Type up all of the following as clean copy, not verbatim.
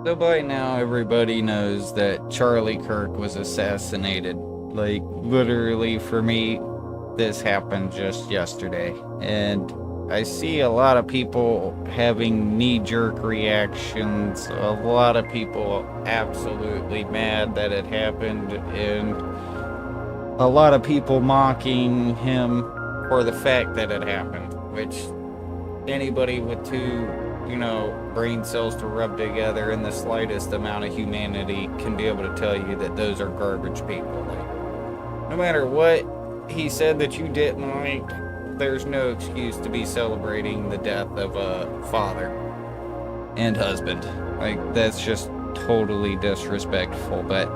So by now, everybody knows that Charlie Kirk was assassinated. Like, literally, for me, this happened just yesterday. And I see a lot of people having knee-jerk reactions, a lot of people absolutely mad that it happened, and a lot of people mocking him for the fact that it happened, which anybody with two brain cells to rub together in the slightest amount of humanity can be able to tell you that those are garbage people. Like, no matter what he said that you didn't like, there's no excuse to be celebrating the death of a father and husband. Like, that's just totally disrespectful, but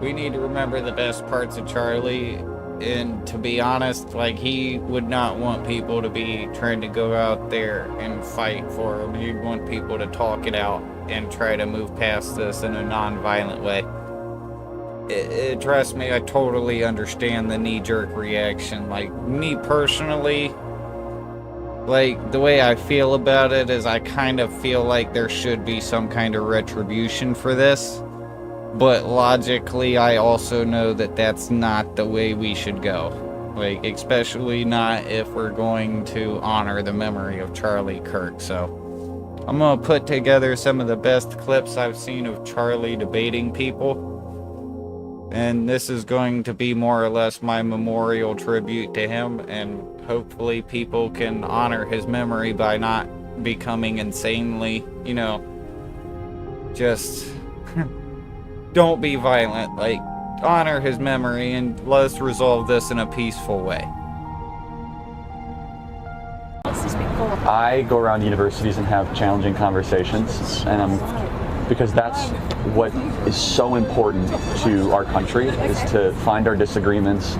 we need to remember the best parts of Charlie. And to be honest, like, he would not want people to be trying to go out there and fight for him. He'd want people to talk it out and try to move past this in a non-violent way. Trust me, I totally understand the knee-jerk reaction. Like, me personally, like, the way I feel about it is I kind of feel like there should be some kind of retribution for this. But logically, I also know that that's not the way we should go. Like, especially not if we're going to honor the memory of Charlie Kirk. So, I'm gonna put together some of the best clips I've seen of Charlie debating people. And this is going to be more or less my memorial tribute to him. And hopefully people can honor his memory by not becoming insanely, just... Don't be violent, like, honor his memory, and let's resolve this in a peaceful way. I go around universities and have challenging conversations, and because that's what is so important to our country, is to find our disagreements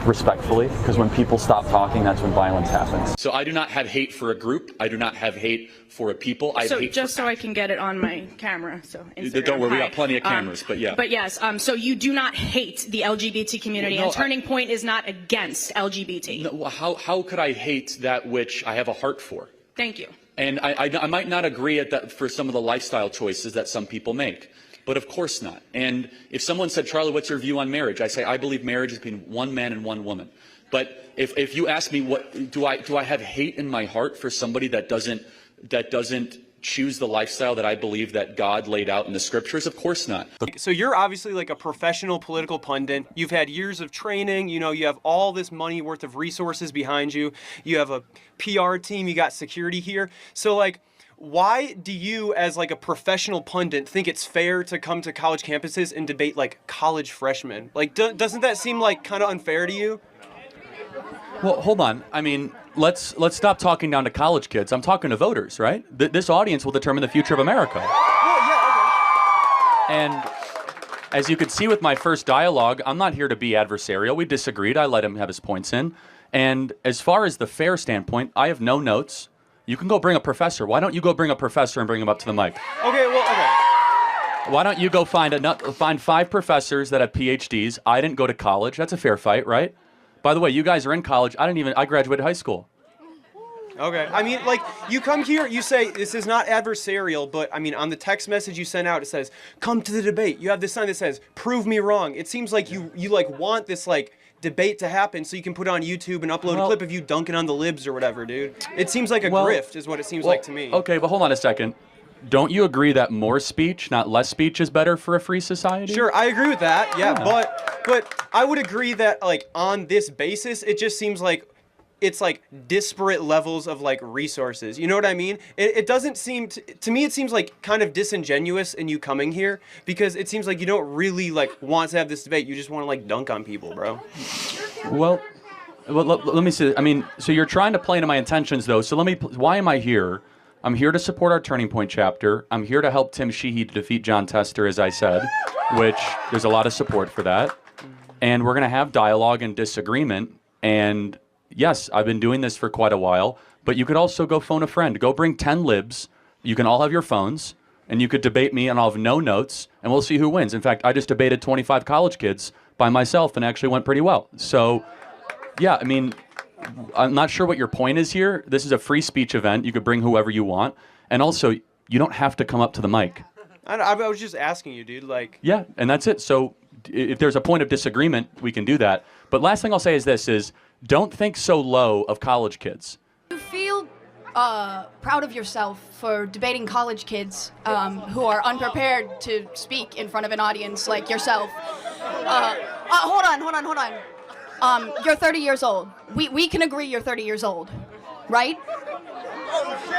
respectfully, because when people stop talking, that's when violence happens. So I do not have hate for a group. I do not have hate for a people. I have hate just for so I can get it on my camera. So Instagram, don't worry, we got plenty of cameras, but yeah. But yes, so you do not hate the LGBT community, and Turning Point is not against LGBT. No, how could I hate that which I have a heart for? Thank you. And I might not agree at that for some of the lifestyle choices that some people make. But of course not. And if someone said, Charlie, what's your view on marriage? I say, I believe marriage is between one man and one woman. But if you ask me, what do I have hate in my heart for somebody that doesn't choose the lifestyle that I believe that God laid out in the scriptures? Of course not. So you're obviously like a professional political pundit. You've had years of training, you have all this money worth of resources behind you. You have a PR team, you got security here. So like, why do you, as like a professional pundit, think it's fair to come to college campuses and debate like college freshmen? Like, doesn't that seem like kind of unfair to you? Well, hold on. I mean, let's stop talking down to college kids. I'm talking to voters, right? This audience will determine the future of America. Well, yeah, okay. And as you could see with my first dialogue, I'm not here to be adversarial. We disagreed. I let him have his points in. And as far as the fair standpoint, I have no notes. You can go bring a professor. Why don't you go bring a professor and bring him up to the mic? Okay. Why don't you go find 5 professors that have PhDs? I didn't go to college. That's a fair fight, right? By the way, you guys are in college. I graduated high school. Okay. I mean, like, you come here, you say, this is not adversarial, but, I mean, on the text message you sent out, it says, come to the debate. You have this sign that says, prove me wrong. It seems like you like, want this, like, debate to happen so you can put it on YouTube and upload a clip of you dunking on the libs or whatever, dude. It seems like a grift is what it seems like to me. Okay, but hold on a second. Don't you agree that more speech, not less speech, is better for a free society? Sure, I agree with that, yeah. But I would agree that, like, on this basis, it just seems like it's like disparate levels of like resources. You know what I mean? It doesn't seem to me. It seems like kind of disingenuous in you coming here because it seems like you don't really like want to have this debate. You just want to like dunk on people, bro. Well, let me see. I mean, so you're trying to play into my intentions though. So why am I here? I'm here to support our Turning Point chapter. I'm here to help Tim Sheehy to defeat John Tester, as I said, which there's a lot of support for that. And we're gonna have dialogue and disagreement. And yes, I've been doing this for quite a while, but you could also go phone a friend. Go bring 10 libs. You can all have your phones, and you could debate me, and I'll have no notes, and we'll see who wins. In fact, I just debated 25 college kids by myself and actually went pretty well. So, yeah, I mean, I'm not sure what your point is here. This is a free speech event. You could bring whoever you want. And also, You don't have to come up to the mic. I was just asking you, dude. Like, Yeah, and that's it. So if there's a point of disagreement, we can do that. But last thing I'll say is this: don't think so low of college kids. You feel proud of yourself for debating college kids who are unprepared to speak in front of an audience like yourself. Hold on. You're 30 years old. We can agree you're 30 years old, right?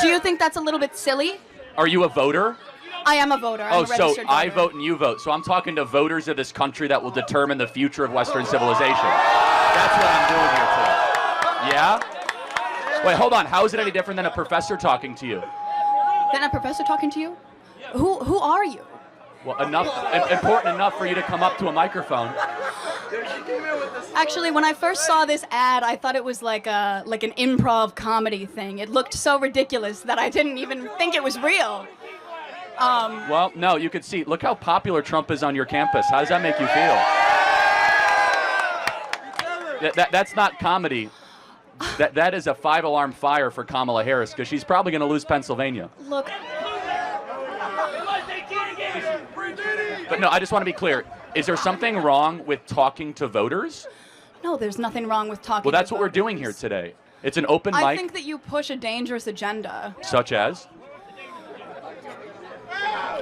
Do you think that's a little bit silly? Are you a voter? I am a voter. I'm a so registered voter. I vote and you vote. So I'm talking to voters of this country that will determine the future of Western civilization. That's what I'm doing here today. Yeah? Wait, hold on. How is it any different than a professor talking to you? Then a professor talking to you? Who are you? Well, important enough for you to come up to a microphone. Actually, when I first saw this ad, I thought it was like an improv comedy thing. It looked so ridiculous that I didn't even think it was real. Well, no, you could see. Look how popular Trump is on your campus. How does that make you feel? That's not comedy. That is a 5-alarm fire for Kamala Harris because she's probably going to lose Pennsylvania. Look. But no, I just want to be clear. Is there something wrong with talking to voters? No, there's nothing wrong with talking. Well, that's to what we're voters. doing here today. It's an open mic. I think that you push a dangerous agenda. Such as?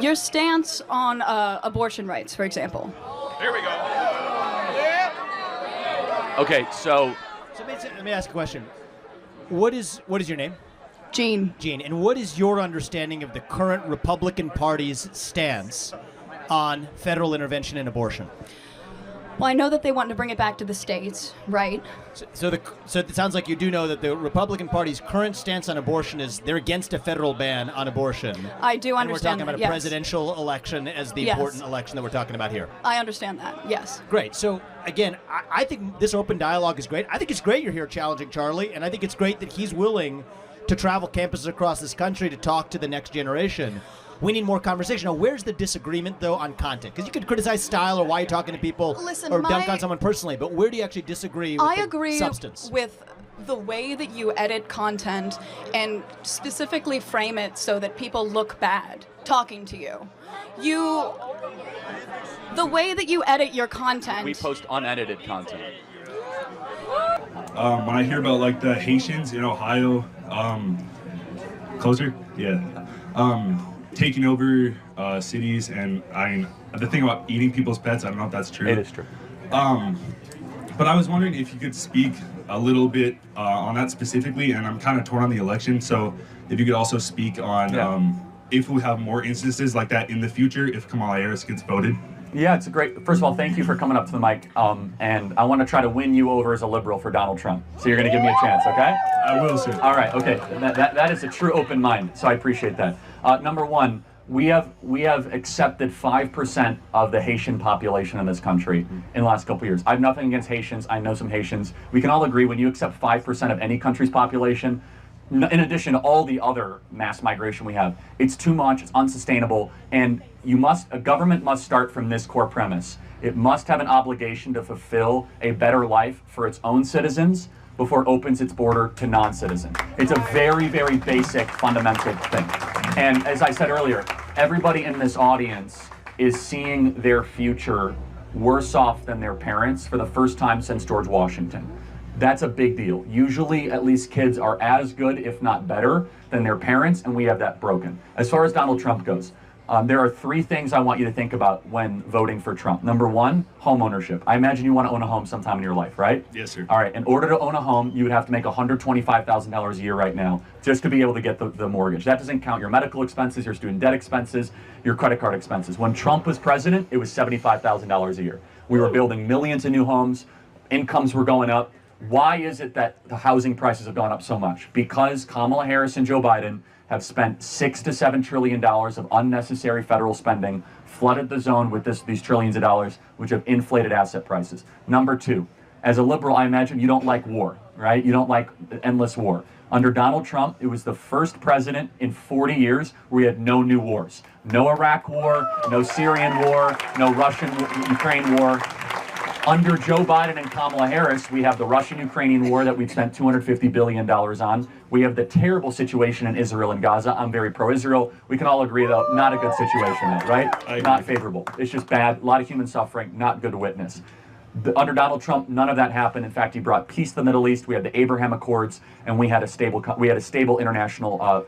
Your stance on abortion rights, for example. Here we go. Okay, so let me ask a question. What is your name? Jean. Jean. And what is your understanding of the current Republican Party's stance on federal intervention in abortion? Well, I know that they want to bring it back to the states, right? So it sounds like you do know that the Republican Party's current stance on abortion is they're against a federal ban on abortion. I do And we're understand talking about that, a yes. presidential election as the Yes. important election that we're talking about here. I understand that, yes. Great. So, again, I think this open dialogue is great. I think it's great you're here challenging Charlie, and I think it's great that he's willing to travel campuses across this country to talk to the next generation. We need more conversation. Now, where's the disagreement, though, on content? Because you could criticize style or why you're talking to people Listen, or dunk on someone personally, but where do you actually disagree with I the agree substance? with the way that you edit content and specifically frame it so that people look bad talking to you. The way that you edit your content. we post unedited content. When I hear about like the Haitians in Ohio, closer, yeah, taking over cities, and the thing about eating people's pets, I don't know if that's true. It is true. But I was wondering if you could speak a little bit on that specifically, and I'm kind of torn on the election, so if you could also speak on if we have more instances like that in the future if Kamala Harris gets voted. Yeah, it's a great. First of all, thank you for coming up to the mic. And I want to try to win you over as a liberal for Donald Trump. So you're going to give me a chance, okay? I will, sir. All right, okay. That is a true open mind. So I appreciate that. Number one, we have accepted 5% of the Haitian population in this country in the last couple of years. I have nothing against Haitians. I know some Haitians. We can all agree when you accept 5% of any country's population, in addition to all the other mass migration we have, it's too much, it's unsustainable, and a government must start from this core premise. It must have an obligation to fulfill a better life for its own citizens before it opens its border to non-citizens. It's a very, very basic, fundamental thing. And as I said earlier, everybody in this audience is seeing their future worse off than their parents for the first time since George Washington. That's a big deal. Usually, at least kids are as good, if not better, than their parents, and we have that broken. As far as Donald Trump goes, there are 3 things I want you to think about when voting for Trump. Number 1, home ownership. I imagine you want to own a home sometime in your life, right? Yes, sir. All right, in order to own a home, you would have to make $125,000 a year right now just to be able to get the mortgage. That doesn't count your medical expenses, your student debt expenses, your credit card expenses. When Trump was president, it was $75,000 a year. We were building millions of new homes, incomes were going up. Why is it that the housing prices have gone up so much? Because Kamala Harris and Joe Biden have spent $6 to $7 trillion of unnecessary federal spending, flooded the zone with these trillions of dollars, which have inflated asset prices. Number 2, as a liberal, I imagine you don't like war, right? You don't like endless war. Under Donald Trump, it was the first president in 40 years where we had no new wars. No Iraq war, no Syrian war, no Russian-Ukraine war. Under Joe Biden and Kamala Harris, we have the Russian-Ukrainian war that we've spent $250 billion on. We have the terrible situation in Israel and Gaza. I'm very pro-Israel. We can all agree, though, not a good situation there, right? Not favorable. It's just bad. A lot of human suffering, not good to witness. Under Donald Trump, none of that happened. In fact, he brought peace to the Middle East. We had the Abraham Accords, and we had a stable international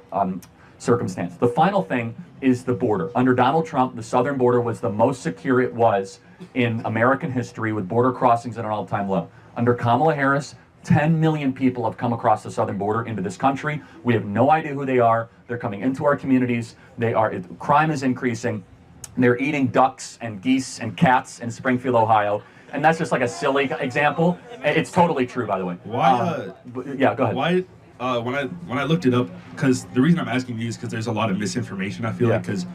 circumstance. The final thing is the border. Under Donald Trump, the southern border was the most secure it was in American history, with border crossings at an all-time low. Under Kamala Harris, 10 million people have come across the southern border into this country. We have no idea who they are. They're coming into our communities. Crime is increasing. They're eating ducks and geese and cats in Springfield, Ohio. And that's just like a silly example. It's totally true, by the way. Why? Yeah, go ahead. Why? When I looked it up, because the reason I'm asking you is because there's a lot of misinformation. I feel like because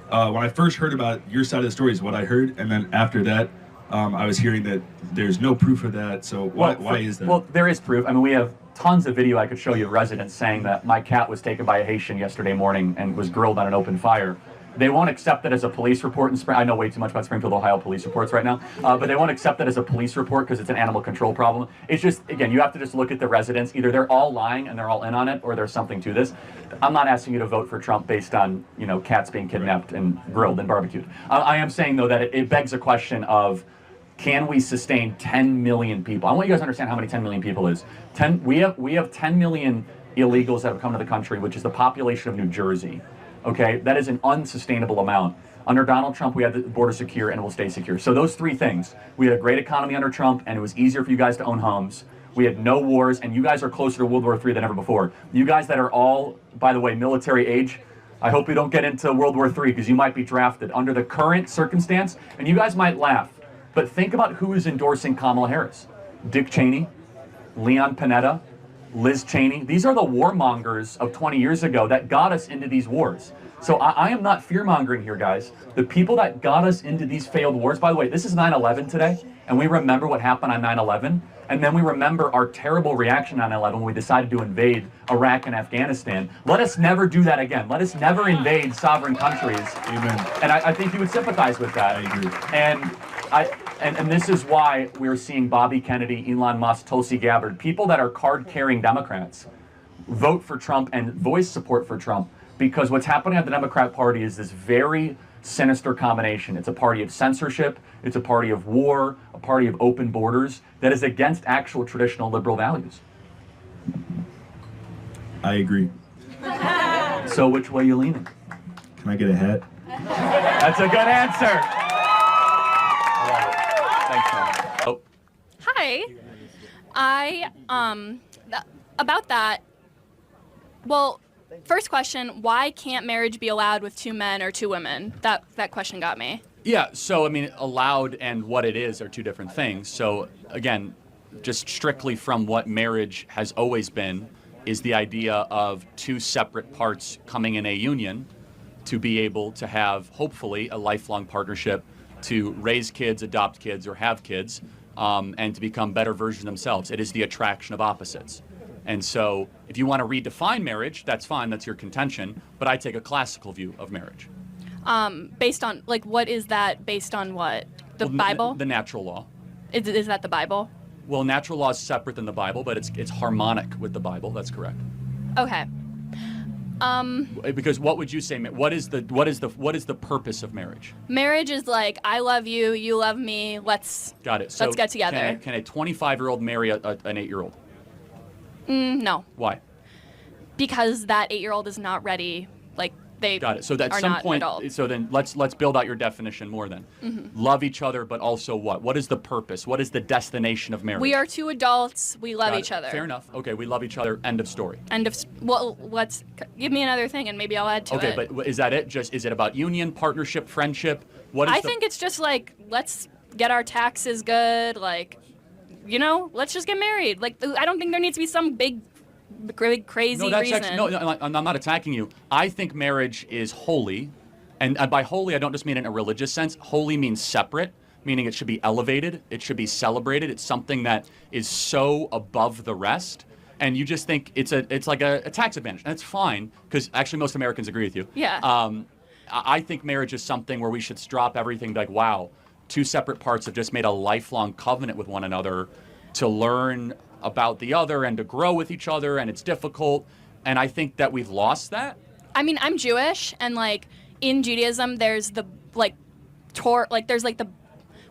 when I first heard about your side of the story is what I heard, and then after that, I was hearing that there's no proof of that. So why is that? Well, there is proof. I mean, we have tons of video I could show you of residents saying that my cat was taken by a Haitian yesterday morning and was grilled on an open fire. They won't accept it as a police report in Spring. I know way too much about Springfield, Ohio police reports right now, but they won't accept it as a police report because it's an animal control problem. It's just, again, you have to just look at the residents. Either they're all lying and they're all in on it, or there's something to this. I'm not asking you to vote for Trump based on, cats being kidnapped and grilled and barbecued. I am saying, though, that it begs a question of, can we sustain 10 million people? I want you guys to understand how many 10 million people is. We have 10 million illegals that have come to the country, which is the population of New Jersey. Okay, that is an unsustainable amount. Under Donald Trump, we had the border secure and it will stay secure. So those three things. We had a great economy under Trump, and it was easier for you guys to own homes. We had no wars, and you guys are closer to World War III than ever before. You guys that are all, by the way, military age, I hope you don't get into World War III because you might be drafted under the current circumstance, and you guys might laugh. But think about who is endorsing Kamala Harris. Dick Cheney, Leon Panetta, Liz Cheney. These are the warmongers of 20 years ago that got us into these wars. So I am not fear-mongering here, guys. The people that got us into these failed wars, by the way, this is 9/11 today, and we remember what happened on 9/11, and then we remember our terrible reaction on 9/11 when we decided to invade Iraq and Afghanistan. Let us never do that again. Let us never invade sovereign countries. Amen. And I think you would sympathize with that. I agree. And this is why we're seeing Bobby Kennedy, Elon Musk, Tulsi Gabbard, people that are card-carrying Democrats, vote for Trump and voice support for Trump, because what's happening at the Democrat Party is this very sinister combination. It's a party of censorship, it's a party of war, a party of open borders that is against actual traditional liberal values. I agree. So which way are you leaning? Can I get a hat? That's a good answer. Thanks, man. Oh. Hi. About that, well, first question, why can't marriage be allowed with two men or two women? That question got me. Yeah, so I mean, allowed and what it is are two different things. So again, just strictly from what marriage has always been is the idea of two separate parts coming in a union to be able to have, hopefully, a lifelong partnership to raise kids, adopt kids, or have kids, and to become better versions of themselves. It is the attraction of opposites. And so if you want to redefine marriage, that's fine, that's your contention, but I take a classical view of marriage. Based on, what is that based on what? The Bible? The natural law. Is that the Bible? Well, natural law is separate than the Bible, but it's harmonic with the Bible, that's correct. Okay. Because what would you say? What is the purpose of marriage? Marriage is like, I love you, you love me. Let's Got it. So let's get together. Can a 25-year-old marry an 8-year-old? No, Why? because that 8-year-old is not ready. They Got it. So at are some not point, adults. so then let's build out your definition more then. Love each other, but also what? What is the purpose? What is the destination of marriage? We are two adults. We love Got each it. other. Fair enough. Okay, we love each other. End of story. Well, let's give me another thing, and maybe I'll add to it. Okay, but is that it? Is it about union, partnership, friendship? What is I think it's just let's get our taxes good. Let's just get married. I don't think there needs to be some big crazy reason. I'm not attacking you. I think marriage is holy, and by holy I don't just mean in a religious sense. Holy means separate, meaning it should be elevated, it should be celebrated. It's something that is so above the rest, and you just think it's like a tax advantage, and it's fine because actually most Americans agree with you. Yeah. I think marriage is something where we should drop everything. Wow, two separate parts have just made a lifelong covenant with one another to learn about the other and to grow with each other, and it's difficult. And I think that we've lost that. I mean, I'm Jewish, and like in Judaism, there's the there's like the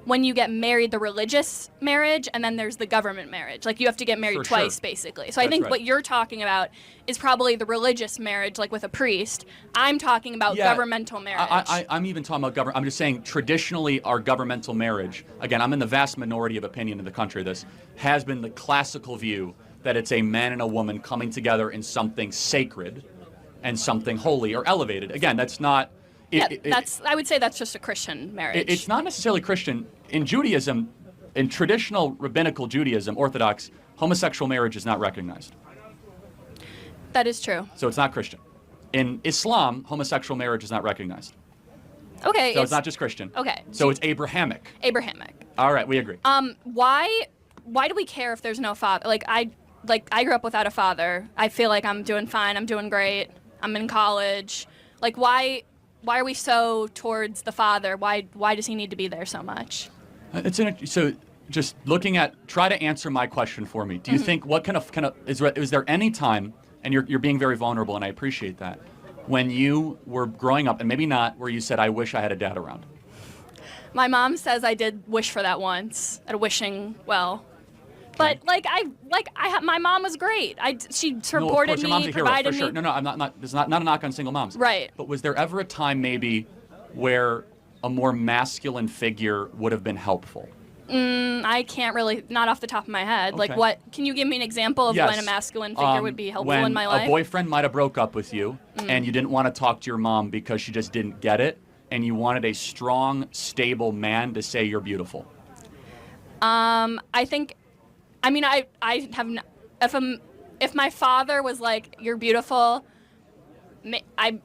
when you get married, the religious marriage, and then there's the government marriage. Like you have to get married twice, basically. So I think what you're talking about is probably the religious marriage, like with a priest. I'm talking about governmental marriage. I'm even talking about government. I'm just saying traditionally our governmental marriage, again, I'm in the vast minority of opinion in the country, this has been the classical view that it's a man and a woman coming together in something sacred and something holy or elevated. Again, that's not... I would say that's just a Christian marriage. It's not necessarily Christian. In Judaism, in traditional rabbinical Judaism, Orthodox, homosexual marriage is not recognized. That is true. So it's not Christian. In Islam, homosexual marriage is not recognized. Okay. So it's not just Christian. Okay. So it's Abrahamic. Abrahamic. All right, we agree. Why do we care if there's no father? I grew up without a father. I feel like I'm doing fine. I'm doing great. I'm in college. Like why are we so towards the father? Why does he need to be there so much? So just looking at, try to answer my question for me. Do you think, what kind of is there any time, and you're being very vulnerable and I appreciate that, when you were growing up, and maybe not, where you said, I wish I had a dad around? My mom says I did wish for that once, at a wishing well. But my mom was great. She supported me, your mom's a hero, provided for sure. me. No, I'm not. There's not a knock on single moms. Right. But was there ever a time maybe where a more masculine figure would have been helpful? I can't really, not off the top of my head. Okay. Like what? Can you give me an example of when a masculine figure would be helpful in my life? When a boyfriend might have broke up with you, and you didn't want to talk to your mom because she just didn't get it, and you wanted a strong, stable man to say you're beautiful. I think. I mean, I have. If my father was like, "You're beautiful," that'd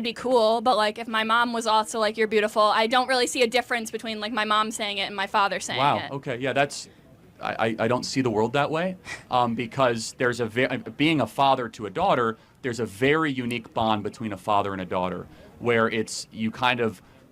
be cool. But like, if my mom was also like, "You're beautiful," I don't really see a difference between like my mom saying it and my father saying it. Wow. Okay. Yeah. That's. I don't see the world that way, because there's being a father to a daughter, there's a very unique bond between a father and a daughter, where it's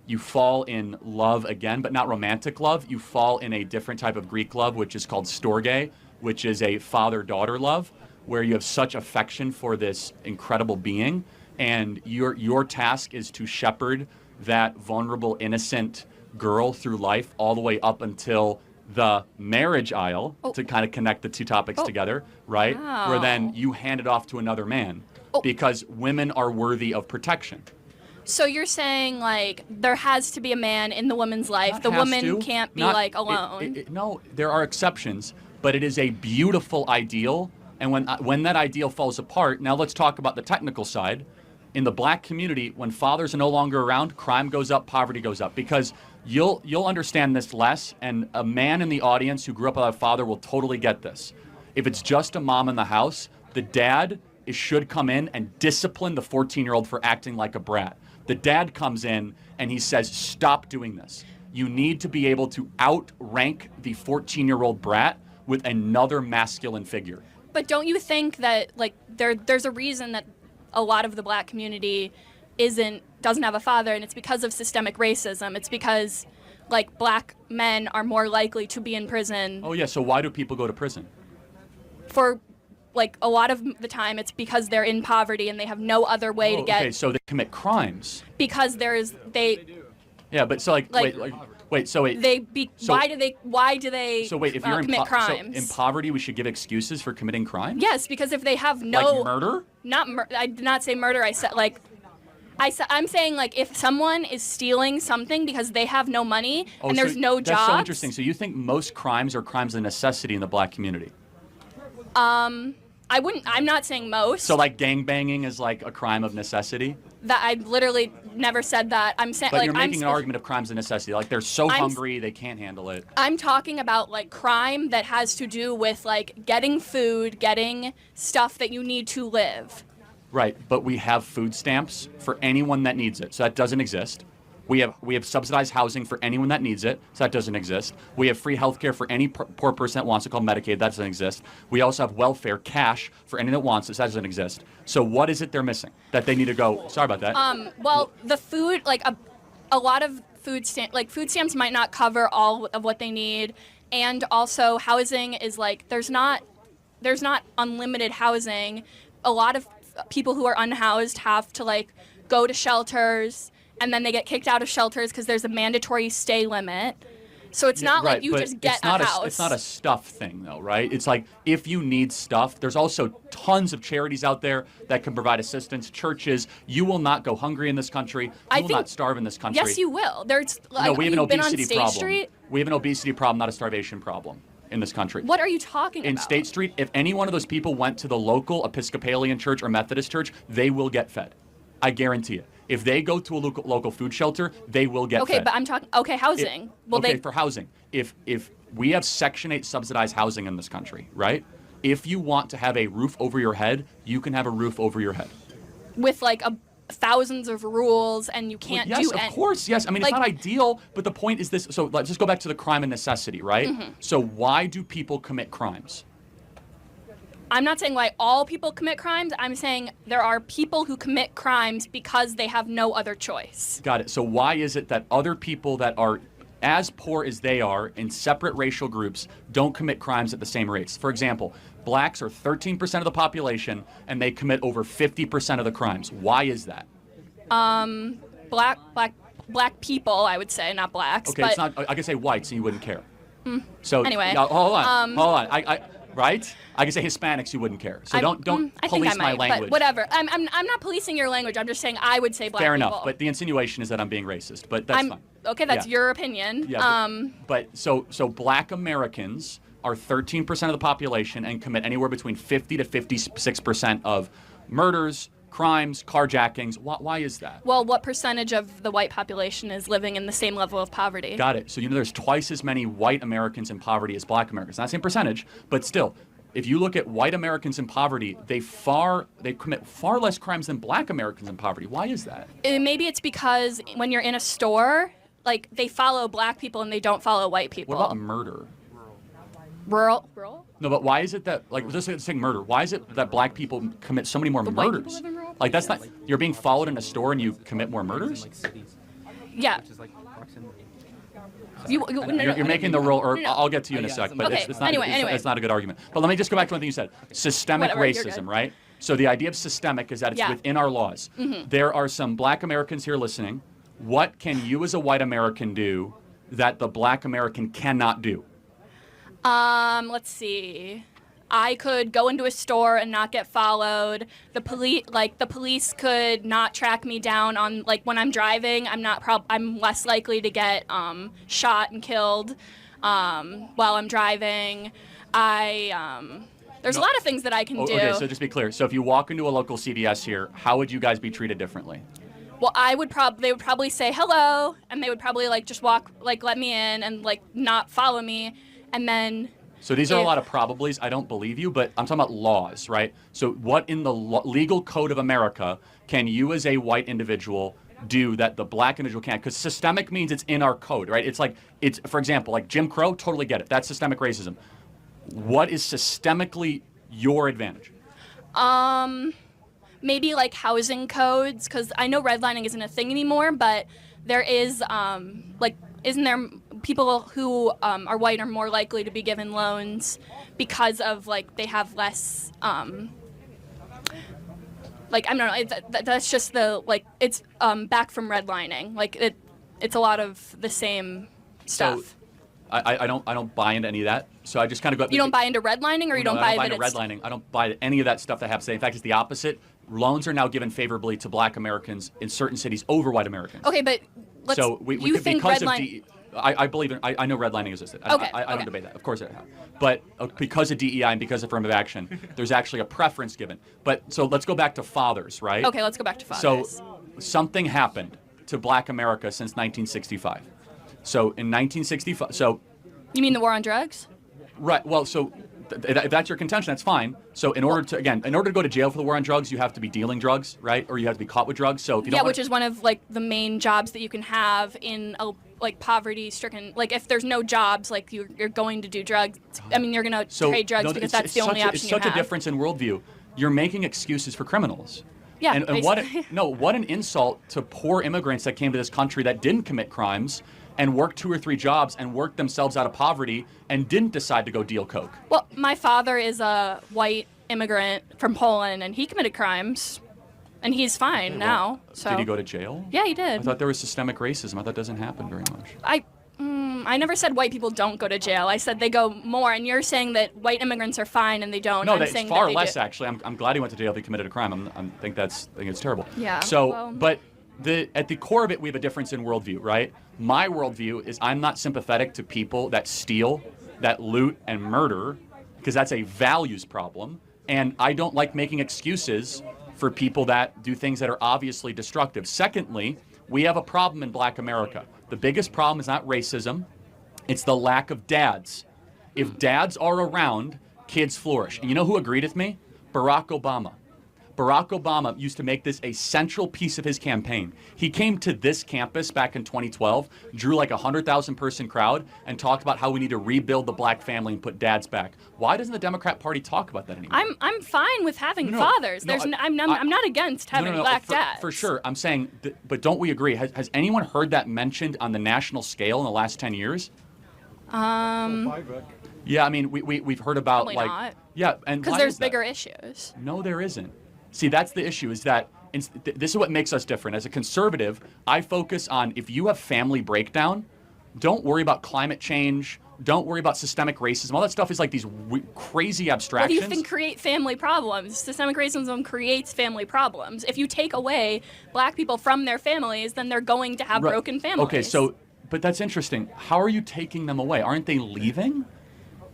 you fall in love again, but not romantic love. You fall in a different type of Greek love, which is called storge, which is a father-daughter love, where you have such affection for this incredible being, and your task is to shepherd that vulnerable, innocent girl through life all the way up until the marriage aisle, to kind of connect the two topics together, right? Wow. Where then you hand it off to another man, because women are worthy of protection. So you're saying, like, there has to be a man in the woman's life. The woman can't be, alone. No, there are exceptions, but it is a beautiful ideal. And when that ideal falls apart, now let's talk about the technical side. In the black community, when fathers are no longer around, crime goes up, poverty goes up. Because you'll understand this less, and a man in the audience who grew up without a father will totally get this. If it's just a mom in the house, the dad should come in and discipline the 14-year-old for acting like a brat. The dad comes in and he says, stop doing this. You need to be able to outrank the 14-year-old brat with another masculine figure. But don't you think that, like, there's a reason that a lot of the black community doesn't have a father, and it's because of systemic racism. It's because, like, black men are more likely to be in prison. Oh, yeah, so why do people go to prison? For, like, a lot of the time, it's because they're in poverty and they have no other way to get... Okay, so they commit crimes. Because Yeah, but so, wait, so wait... Why do they So wait, if you're commit crimes? So in poverty, we should give excuses for committing crimes? Yes, because if they have no... Like murder? I did not say murder. I said, like... I'm saying, like, if someone is stealing something because they have no money and there's no jobs... That's so interesting. So you think most crimes are crimes of necessity in the black community? I'm not saying most. So, like, gangbanging is, like, a crime of necessity? That I literally never said that. I'm saying, but like, you're making an argument of crimes of necessity. Like, they're so hungry, they can't handle it. I'm talking about, like, crime that has to do with, like, getting food, getting stuff that you need to live. Right, but we have food stamps for anyone that needs it, so that doesn't exist. We have subsidized housing for anyone that needs it, so that doesn't exist. We have free health care for any poor person that wants it, called Medicaid. That doesn't exist. We also have welfare, cash, for anyone that wants it, so that doesn't exist. So what is it they're missing that they need to go? Sorry about that. Well, the food, like a lot of food stamps might not cover all of what they need, and also housing is like there's not unlimited housing. A lot of people who are unhoused have to like go to shelters, and then they get kicked out of shelters because there's a mandatory stay limit. So it's not like you just get a house. It's not a stuff thing, though, right? It's like if you need stuff, there's also tons of charities out there that can provide assistance. Churches, you will not go hungry in this country. You will not starve in this country. Yes, you will. There's like, no, we have an been on obesity State problem. Street? We have an obesity problem, not a starvation problem in this country. What are you talking about? In State Street, if any one of those people went to the local Episcopalian church or Methodist church, they will get fed. I guarantee it. If they go to a local food shelter, they will get fed. Okay, but I'm talking. Okay, housing. For housing. If we have Section 8 subsidized housing in this country, right? If you want to have a roof over your head, you can have a roof over your head. With like thousands of rules, and you can't do anything. Yes, of course, yes. I mean, it's not ideal, but the point is this. So let's just go back to the crime and necessity, right? Mm-hmm. So why do people commit crimes? I'm not saying why all people commit crimes. I'm saying there are people who commit crimes because they have no other choice. Got it. So why is it that other people that are as poor as they are in separate racial groups don't commit crimes at the same rates? For example, blacks are 13% of the population and they commit over 50% of the crimes. Why is that? Black people, I would say, not blacks. Okay, but it's not. I could say whites and you wouldn't care. So anyway, hold on. Right? I can say Hispanics, you wouldn't care. So don't police my language. But whatever. I'm not policing your language. I'm just saying I would say black Fair people. enough. But the insinuation is that I'm being racist. But that's fine. Okay, that's your opinion. Yeah, but so black Americans are 13% of the population and commit anywhere between 50 to 56% of murders, crimes, carjackings. Why is that? Well, what percentage of the white population is living in the same level of poverty? Got it. So there's twice as many white Americans in poverty as black Americans. Not the same percentage, but still, if you look at white Americans in poverty, they commit far less crimes than black Americans in poverty. Why is that? Maybe it's because when you're in a store, like they follow black people and they don't follow white people. What about murder? Rural? No, but why is it that, like, just saying murder, why is it that black people commit so many more murders? White people live in rural? Like, that's not, you're being followed in a store and you commit more murders? Yeah. You're making the rule, or I'll get to you in a sec, but Okay, it's not, anyway. it's not a good argument. But let me just go back to one thing you said. Systemic Whatever, you're racism, good. right? So the idea of systemic is that it's within our laws. Mm-hmm. There are some black Americans here listening. What can you as a white American do that the black American cannot do? Let's see. I could go into a store and not get followed. The police could not track me down on, like, when I'm driving. I'm less likely to get shot and killed while I'm driving. There's a lot of things that I can do. Okay, so just be clear. So if you walk into a local CVS here, how would you guys be treated differently? Well, they would probably say hello, and they would probably just walk, let me in and not follow me, and then. So these are a lot of probablys. I don't believe you, but I'm talking about laws, right? So what in the legal code of America can you as a white individual do that the black individual can't? Because systemic means it's in our code, right? It's for example, like Jim Crow, totally get it. That's systemic racism. What is systemically your advantage? Maybe housing codes, because I know redlining isn't a thing anymore, but there is isn't there people who are white are more likely to be given loans because of they have less I don't know, that's just it's back from redlining, it's a lot of the same stuff. So, I don't buy into any of that. So I just kind of go. You don't buy into redlining, or you don't buy into redlining. I don't buy any of that stuff that happens. In fact, it's the opposite. Loans are now given favorably to black Americans in certain cities over white Americans. Okay, but let's. So we think because redlining. I believe in. I know redlining existed. Okay, I don't debate that. Of course it has. But because of DEI and because of affirmative action, there's actually a preference given. But so let's go back to fathers, right? Okay, let's go back to fathers. So something happened to black America since 1965. So in 1965, so. You mean the war on drugs? Right. Well, so if that's your contention, that's fine. So in order to go to jail for the war on drugs, you have to be dealing drugs, right? Or you have to be caught with drugs. So if you don't which is one of the main jobs that you can have in a poverty-stricken. If there's no jobs, you're going to do drugs. I mean, you're going to trade drugs because that's the only option you have. It's such a difference in worldview. You're making excuses for criminals. Yeah, And what an insult to poor immigrants that came to this country that didn't commit crimes and worked 2 or 3 jobs and worked themselves out of poverty and didn't decide to go deal coke. Well, my father is a white immigrant from Poland, and he committed crimes, and he's fine now. So Did he go to jail? Yeah, he did. I thought there was systemic racism. I thought that doesn't happen very much. I never said white people don't go to jail. I said they go more, and you're saying that white immigrants are fine and they don't. No, I'm that's saying far that they less do. actually. I'm glad he went to jail if he committed a crime. I think it's terrible. Yeah, So, well- but at the core of it, we have a difference in worldview, right? My worldview is I'm not sympathetic to people that steal, that loot, and murder, because that's a values problem, and I don't like making excuses for people that do things that are obviously destructive. Secondly, we have a problem in Black America. The biggest problem is not racism, it's the lack of dads. If dads are around, kids flourish. And you know who agreed with me? Barack Obama. Barack Obama used to make this a central piece of his campaign. He came to this campus back in 2012, drew like a 100,000 person crowd, and talked about how we need to rebuild the black family and put dads back. Why doesn't the Democrat Party talk about that anymore? I'm fine with having No, fathers. no, I'm not against having black dads. For sure. I'm saying, but don't we agree? Has anyone heard that mentioned on the national scale in the last 10 years? Yeah, I mean, we've heard about Probably like, not. yeah, and Because why there's is that? bigger issues. No, there isn't. See, that's the issue, is that this is what makes us different. As a conservative, I focus on if you have family breakdown, don't worry about climate change, don't worry about systemic racism. All that stuff is like these crazy Well, abstractions. you can create family problems. Systemic racism creates family problems. If you take away black people from their families, then they're going to have Right. broken families. Okay, so, but that's interesting. How are you taking them away? Aren't they leaving?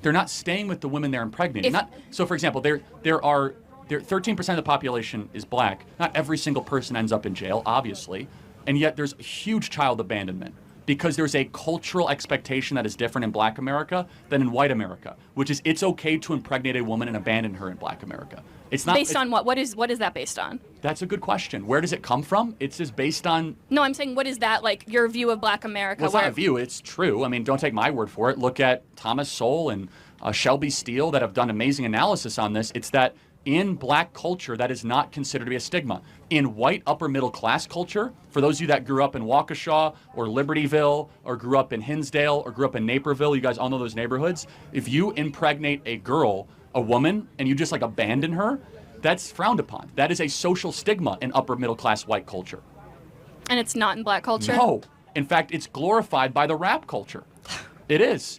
They're not staying with the women they're impregnating. So, for example, there are 13% of the population is black. Not every single person ends up in jail, obviously, and yet there's huge child abandonment because there's a cultural expectation that is different in Black America than in white America, which is it's okay to impregnate a woman and abandon her in Black America. It's not based on what? What is that based on? That's a good question. Where does it come from? It's just based on. No, I'm saying what is that like your view of Black America? Well, it's not a view. It's true. I mean, don't take my word for it. Look at Thomas Sowell and Shelby Steele that have done amazing analysis on this. It's that in black culture, that is not considered to be a stigma. In white upper middle class culture, for those of you that grew up in Waukesha or Libertyville or grew up in Hinsdale or grew up in Naperville, you guys all know those neighborhoods. If you impregnate a girl, a woman, and you just like abandon her, that's frowned upon. That is a social stigma in upper middle class white culture. And it's not in black culture? No. In fact, it's glorified by the rap culture. It is.